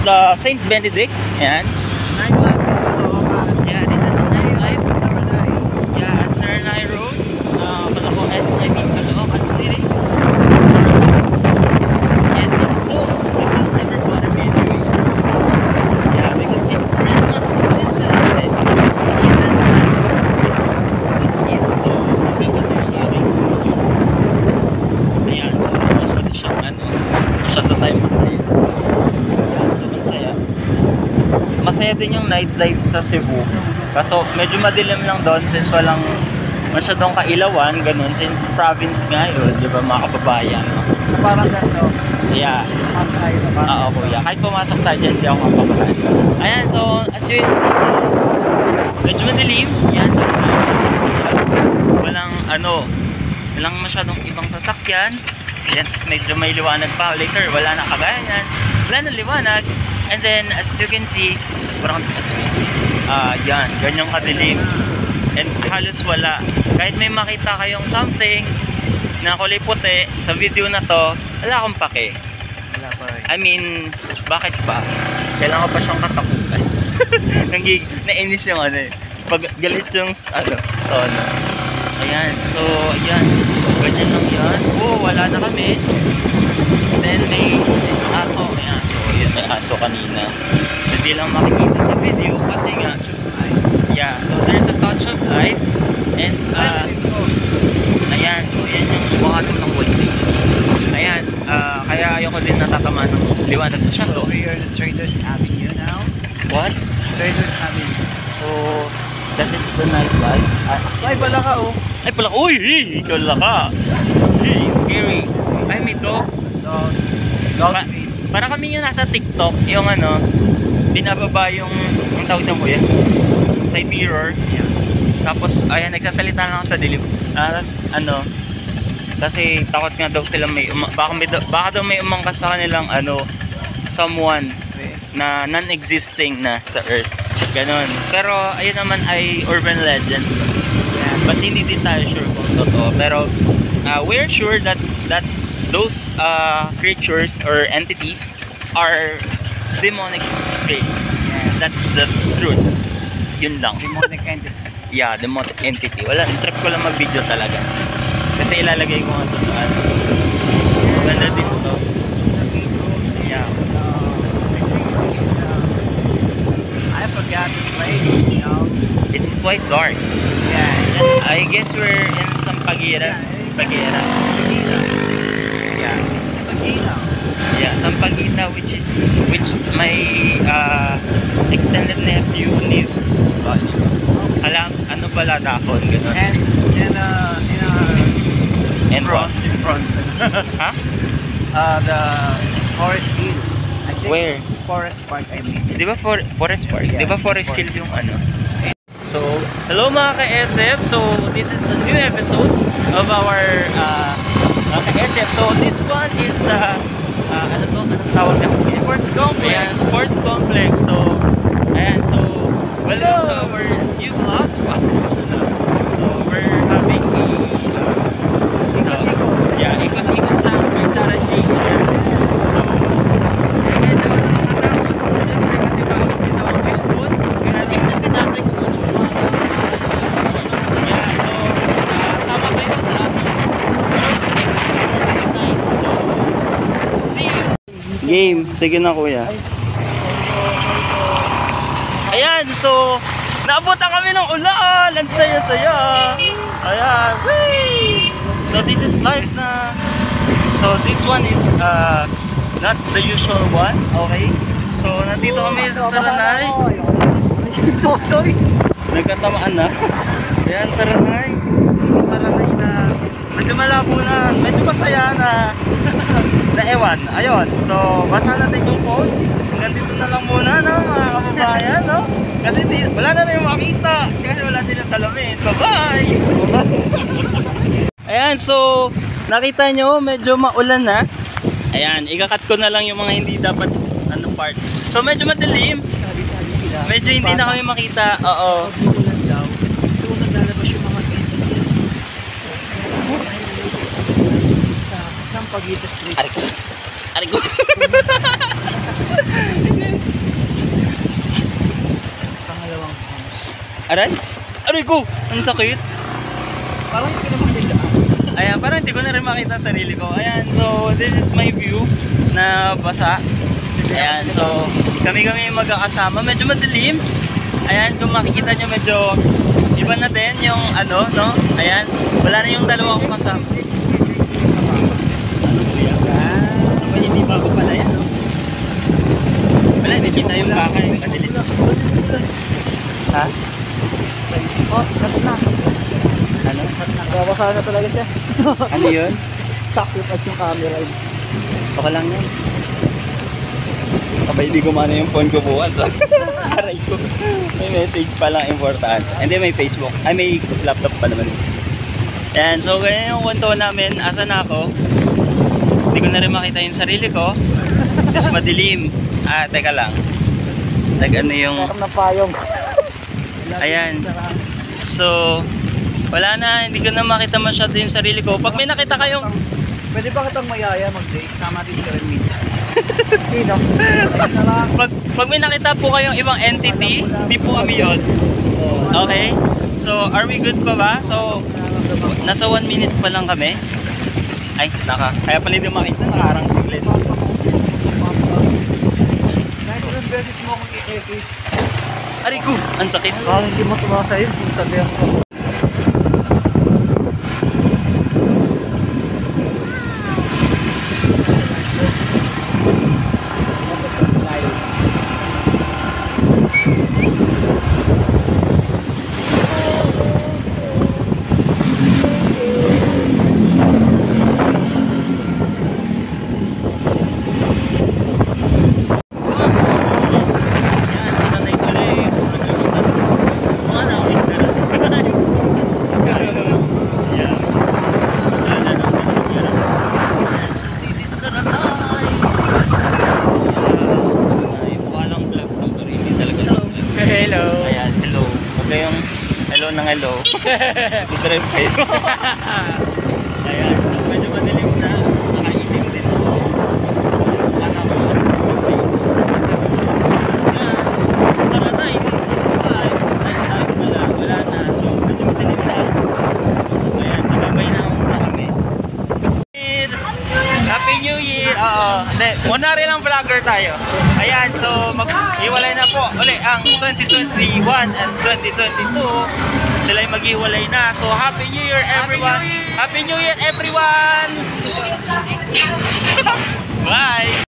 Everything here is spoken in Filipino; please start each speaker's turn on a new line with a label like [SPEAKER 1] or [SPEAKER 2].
[SPEAKER 1] the Saint Benedict. Ayan. Yeah, this is Nai Saranay. Yeah, Saranay Road. Caloocan S, I mean Caloocan City. And it's cool. I will never bother me doing it. Yeah, because it's Christmas season. So, ayan, so masyado siyang masyado tayo masaya. Ayan, so masaya. Masaya din yung nightlife sa Cebu. Kaso medyo madilim lang doon since walang masyadong kailawan, ganun, since province nga yun, di ba mga kababayan, no?
[SPEAKER 2] Parang ganito.
[SPEAKER 1] Yeah. Oo, kuya. Kahit pumasok tayo dyan, hindi ako mapapakain. Ayan, so as you medyo madilim. Yan. Walang masyadong ibang sasakyan. Then medyo may liwanag pa. Later, wala na kagaya yan. Wala na liwanag. And then, as you can see, yan, ganyang kadilim. And halos wala. Kahit may makita kayong something na kulay puti sa video na to, wala akong pake.
[SPEAKER 2] Wala pa rin.
[SPEAKER 1] I mean, bakit ba? Kailangan pa siyang katakutan. Nainis yung pag galit yung tono. Ayan, so ayan, ganyan lang yan. Oh, wala na kami. Then may aso. Ayan, so yun, may aso kanina. Hindi lang makikita sa video kasi nga, yeah, so there's a touch of life. And ayan, so yan yung buhatin ng waiting. Ayan, kaya ayoko din natatamaan ng liwanag na siya.
[SPEAKER 2] So we are the Traders Avenue now.
[SPEAKER 1] What?
[SPEAKER 2] Traders Avenue.
[SPEAKER 1] So that is the nightlife.
[SPEAKER 2] Ay, pala ka oh.
[SPEAKER 1] Ay pala, uy! Ikaw ka! Hey, scary. Ay, may dog.
[SPEAKER 2] Dog.
[SPEAKER 1] Para kami yung nasa TikTok, yung binababa yung tawag ng kuya, side mirror.
[SPEAKER 2] Yes.
[SPEAKER 1] Tapos, ayan, nagsasalita lang ako sa dilim. Tapos, kasi takot nga daw sila baka daw may umangkas sa kanilang someone na non-existing na sa earth. Ganon. Pero ayun naman ay urban legend. Yeah, but hindi din tayo sure kung totoo. Pero we're sure that those creatures or entities are demonic spirits. Yeah, that's the truth. Yun lang.
[SPEAKER 2] Demonic entity.
[SPEAKER 1] Yeah, demonic entity. Wala, trip ko lang mag-video talaga. Kasi ilalagay ko nga sa ganda din ito. Yeah.
[SPEAKER 2] I forgot the place, you know.
[SPEAKER 1] It's quite dark.
[SPEAKER 2] Yes.
[SPEAKER 1] I guess we're in Sampaguita. Sampaguita. Yeah.
[SPEAKER 2] Sampaguita.
[SPEAKER 1] Yeah, Sampaguita, which my extended nephew lives. Ano pala dahon, gano'n.
[SPEAKER 2] In front.
[SPEAKER 1] Huh?
[SPEAKER 2] The Forest Hill.
[SPEAKER 1] Where?
[SPEAKER 2] Forest Park, I mean.
[SPEAKER 1] Di ba Forest Park?
[SPEAKER 2] Yes,
[SPEAKER 1] Di ba Forest Hill yung So, hello mga ka-SF. So, this is a new episode of our ka-SF. So, this one is the anong tawag na?
[SPEAKER 2] Sports complex.
[SPEAKER 1] Ayan, sports complex. So, ayan, so welcome to our new vlog. So, we're having ikot-ikot lang kay Sarah G. So, ayan, kasi bago kita ang food. Kaya tingnan din natin kung ano pa. Yeah, so, sama kayo sa see you. Game, sige na kuya. Ayan, so naabutan kami ng ulan. Ang saya-saya. Ayan, whee! So this is live na. So this one is not the usual one. Okay. So nandito kami sa Saranay. Nagkatamaan na. Ayan, Saranay. Saranay na medyo malabo na. Medyo masaya na. Na ewan. Ayun. So basa natin yung phone. Nandito na lang muna, no, mga kababayan, no? Kasi wala na yung makita. Kasi wala din yung salamin. Bye-bye! Ayan, so nakita nyo, medyo maulan na. Ayan, ikakat ko na lang yung mga hindi dapat part. So medyo madilim.
[SPEAKER 2] Sabi-sabi sila.
[SPEAKER 1] Medyo hindi na kami makita. Oo.
[SPEAKER 2] Ulan daw. Doon naglalabas yung mga sa Sampaguita Street.
[SPEAKER 1] Aray ko. Aray? Aray ko! Ang sakit!
[SPEAKER 2] Parang hindi naman nila.
[SPEAKER 1] Ayan, parang hindi ko na rin makita ang sarili ko. Ayan, so this is my view na basa. Ayan, so kami magkakasama. Medyo madilim. Ayan, kung makikita nyo medyo iba na din yung ano, no? Ayan, wala na yung dalawa kong kasama. Ano po yan? Ano hindi bago pala yan, no? Wala, hindi kita yung baka yung madilim. Ha?
[SPEAKER 2] Oh, cut na.
[SPEAKER 1] Ano?
[SPEAKER 2] Babasa na talaga siya.
[SPEAKER 1] Ano yun?
[SPEAKER 2] Sakit at yung camera.
[SPEAKER 1] Okay lang yan. Kapag hindi gumana yung phone ko bukas. Aray ko. May message pa lang importante. Hindi, may Facebook. Ay, may laptop pa naman. Yan, so ganyan yung kwento namin. Asa na ako? Hindi ko na rin makita yung sarili ko. Sis madilim. Ah, teka lang. Ano yung...
[SPEAKER 2] Parang napayong.
[SPEAKER 1] Ayan. So, wala na. Hindi ko na makita masyado yung sarili ko. Pag may nakita kayong...
[SPEAKER 2] Pwede ba kitang mayaya mag-date? Sama din si Ren minsan. Sino? Sarap.
[SPEAKER 1] Pag may nakita po kayong ibang entity, di po kami yun. Okay? So, are we good pa ba? So, nasa 1 minute pa lang kami. Ay, kaya pala hindi makita, nakaharang siglit.
[SPEAKER 2] Kahit ilang beses mo akong i-kiss.
[SPEAKER 1] Aray ko, ang sakit.
[SPEAKER 2] Parang hindi mo tumakay yung sabi ako.
[SPEAKER 1] Hello. Ayan, hello. Huwag kayong hello ng hello. Drive kayo. Ayan, so medyo madilim na. Nakaisim din ako. Sana ako sana na, inis pa. Wala na. So, medyo madilim na. Ayan, so babay na kami. Happy New Year! Oo. Hindi, muna rin ang vlogger tayo. Ayan, so mag-iwalay na po uli ang 2021 and 2022. Sila ay mag-iwalay na. So Happy New Year everyone! Happy New Year everyone! Bye!